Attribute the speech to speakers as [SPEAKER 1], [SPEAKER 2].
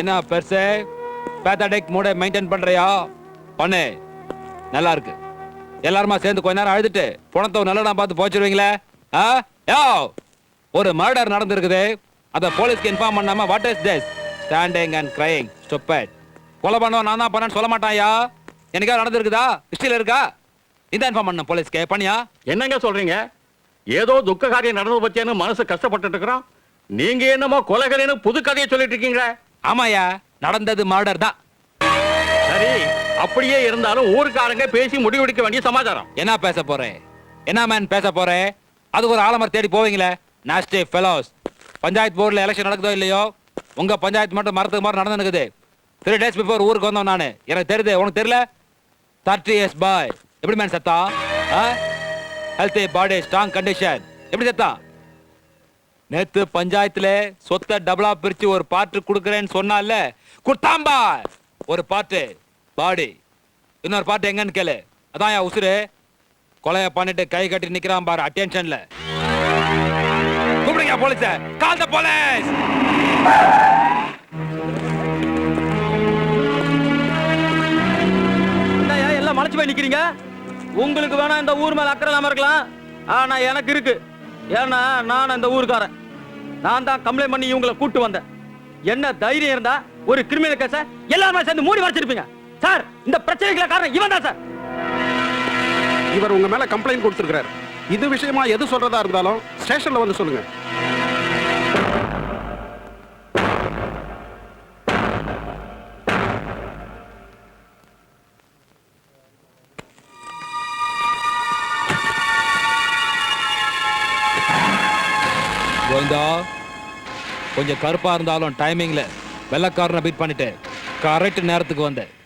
[SPEAKER 1] என்ன பெருசு பேத்தடிக் மூட மெயின்டைன் பண்றியா? பண்ணு, நல்லா இருக்கு. எல்லாருமா சேர்ந்து கொஞ்ச நேரம் அழுதுட்டு பணத்தை நல்லடா பார்த்து போச்சிருவீங்களே. ஒரு மர்டர் நடந்திருக்குது, அத போலீஸ்க்கு இன்ஃபார்ம் பண்ணாம what is this standing and crying stupid. கொலை பண்ணவன் நான் தான் பண்ணேன்னு சொல்ல மாட்டாயா? எனக்கா நடந்திருக்குதா? ஹிஸ்டரியில இருக்கா? இந்த இன்ஃபார்ம் பண்ண போலீஸ்க்கு பண்ணியா?
[SPEAKER 2] என்னங்க சொல்றீங்க? ஏதோ துக்க காரியம் நடந்து பத்தியானு மனசு கஷ்டப்பட்டு இருக்கிறோம். நீங்க என்னமோ கொலைகளைன்னு புது கதையை சொல்லிட்டு இருக்கீங்க.
[SPEAKER 1] ஆமாயா, நடந்தது மர்டர் தான்.
[SPEAKER 2] சரி, அப்படியே இருந்தாலும் ஊருக்காரங்க பேசி முடிவெடுக்க வேண்டிய சமாச்சாரம்.
[SPEAKER 1] என்ன பேச போறேன்? என்ன மேன் பேச போறேன்? அது ஒரு ஆலமர் தேடி போவீங்களே, நாஸ்டி ஃபெலோஸ். பஞ்சாயத்து போர்டில் எலெக்ஷன் நடக்குதோ இல்லையோ, உங்க பஞ்சாயத்து மட்டும் மரத்துக்கு மாதிரி நடந்துருக்குது. 3 days பிஃபோர் ஊருக்கு வந்தோம் நானு. எனக்கு தெரியுது, உனக்கு தெரியல? 30 years பாய். எப்படி மேன் சத்தா? ஹெல்த்தி பாடி, ஸ்ட்ராங் கண்டிஷன். எப்படி சத்தா? நேத்து பஞ்சாயத்துல சொத்தை டபுளா பிரிச்சு ஒரு பார்ட்டு கொடுக்கறேன்னு சொன்னால, குட்டாம்பா. ஒரு பார்ட்டு பாடி, இன்னொரு பார்ட்டு எங்கன்னு கேளு. அதான் என் உசுரு. கொலைய பண்ணிட்டு கை கட்டி நிக்கிறான் பாரு அட்டென்ஷன்ல. கூப்பிடுங்க போலீஸ. கால் தி போலீஸ்.
[SPEAKER 3] என்னய்யா எல்லாம் மலைச்சு போய் நிக்கிறீங்க? உங்களுக்கு வேணா இந்த ஊர் மேல அக்கறை இல்லாம இருக்கலாம், ஆனா எனக்கு இருக்கு. ஏன்னா நான் இந்த ஊருக்காரன். நான் தான் கம்ப்ளைண்ட் பண்ணி இவங்களை கூட்டு வந்தேன். என்ன தைரியம் இருந்தா ஒரு கிரிமினல் கேஸ எல்லாருமே சேர்ந்து மூடி மறைச்சிருப்பீங்க. சார், இந்த பிரச்சனைக்கு காரணம் இவன் தான் சார்.
[SPEAKER 4] இவர் உங்க மேல கம்ப்ளைண்ட் கொடுத்திருக்கிறார். இது விஷயமா எது சொல்றதா இருந்தாலும் ஸ்டேஷன்ல வந்து சொல்லுங்க.
[SPEAKER 1] கோவிந்தா, கொஞ்சம் கருப்பா இருந்தாலும் டைமிங்ல வெள்ளக்காரனை பீட் பண்ணிட்டு கரெக்ட் நேரத்துக்கு வந்தேன்.